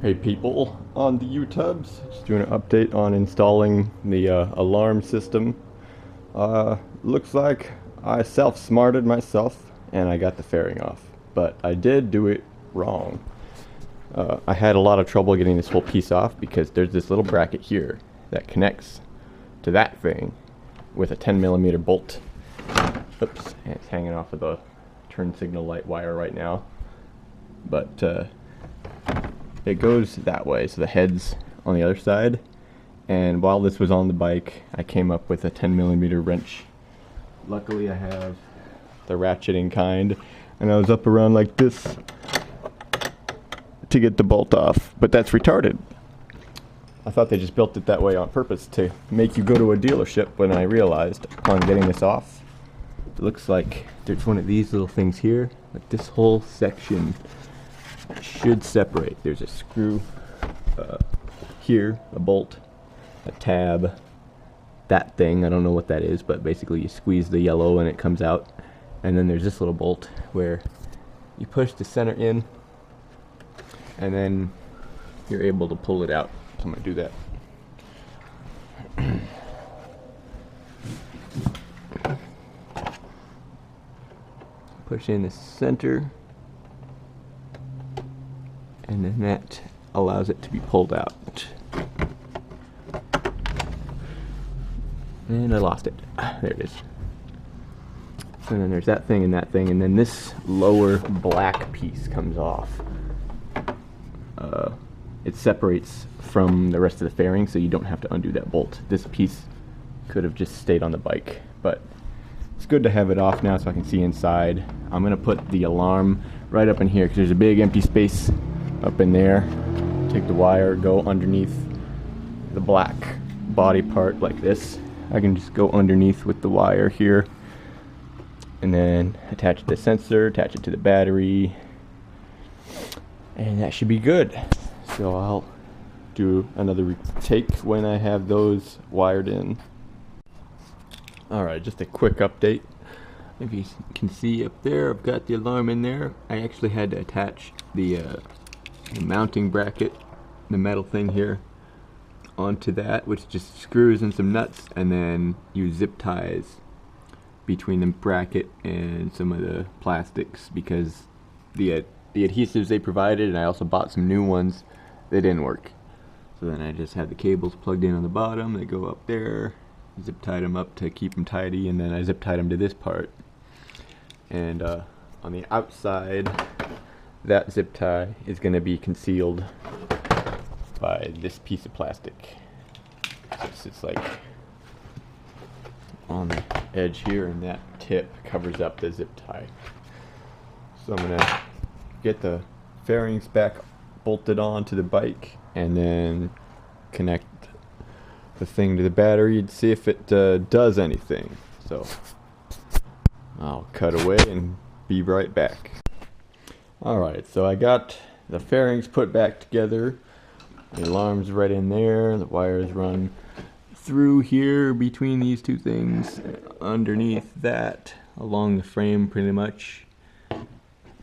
Hey people on the YouTubes, just doing an update on installing the alarm system. Looks like I self-smarted myself and I got the fairing off, but I did do it wrong. I had a lot of trouble getting this whole piece off because there's this little bracket here that connects to that thing with a 10mm bolt. Oops, and it's hanging off of the turn signal light wire right now, but it goes that way, so the head's on the other side. And while this was on the bike, I came up with a 10mm wrench. Luckily I have the ratcheting kind, and I was up around like this to get the bolt off, but that's retarded. I thought they just built it that way on purpose to make you go to a dealership, when I realized upon getting this off, it looks like there's one of these little things here, like this whole section should separate. There's a screw here, a bolt, a tab, that thing, I don't know what that is, but basically you squeeze the yellow and it comes out. And then there's this little bolt where you push the center in and then you're able to pull it out. So I'm going to do that. Push in the center, and then that allows it to be pulled out. And I lost it. There it is. And then there's that thing, and then this lower black piece comes off. It separates from the rest of the fairing, so you don't have to undo that bolt. This piece could have just stayed on the bike, but it's good to have it off now so I can see inside. I'm going to put the alarm right up in here because there's a big empty space up in there. Take the wire, go underneath the black body part like this. I can just go underneath with the wire here and then attach the sensor, attach it to the battery, and that should be good. So I'll do another take when I have those wired in. Alright, just a quick update. If you can see up there, I've got the alarm in there. I actually had to attach the mounting bracket, the metal thing here, onto that, which just screws in some nuts, and then use zip ties between the bracket and some of the plastics, because the adhesives they provided, and I also bought some new ones, they didn't work. So then I just had the cables plugged in on the bottom, they go up there, zip tied them up to keep them tidy, and then I zip tied them to this part. And on the outside, that zip tie is going to be concealed by this piece of plastic. So it's like on the edge here, and that tip covers up the zip tie. So I'm going to get the fairings back bolted on to the bike and then connect the thing to the battery and see if it does anything. So I'll cut away and be right back. Alright, so I got the fairings put back together. The alarm's right in there. The wires run through here between these two things, underneath that, along the frame pretty much.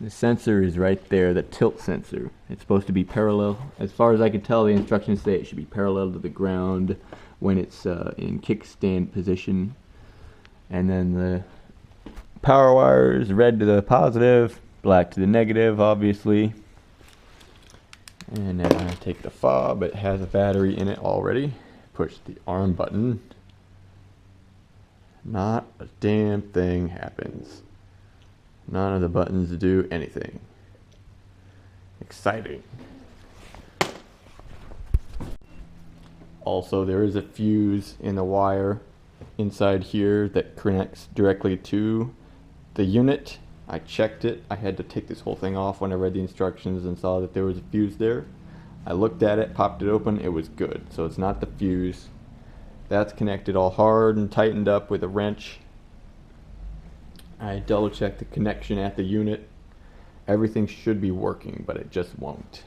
The sensor is right there, the tilt sensor. It's supposed to be parallel. As far as I can tell, the instructions say it should be parallel to the ground when it's in kickstand position. And then the power wires, red to the positive, black to the negative, obviously. And then I take the fob, it has a battery in it already. Push the arm button. Not a damn thing happens. None of the buttons do anything. Exciting. Also, there is a fuse in the wire inside here that connects directly to the unit. I checked it. I had to take this whole thing off when I read the instructions and saw that there was a fuse there. I looked at it, popped it open, it was good. So it's not the fuse. That's connected all hard and tightened up with a wrench. I double checked the connection at the unit. Everything should be working, but it just won't.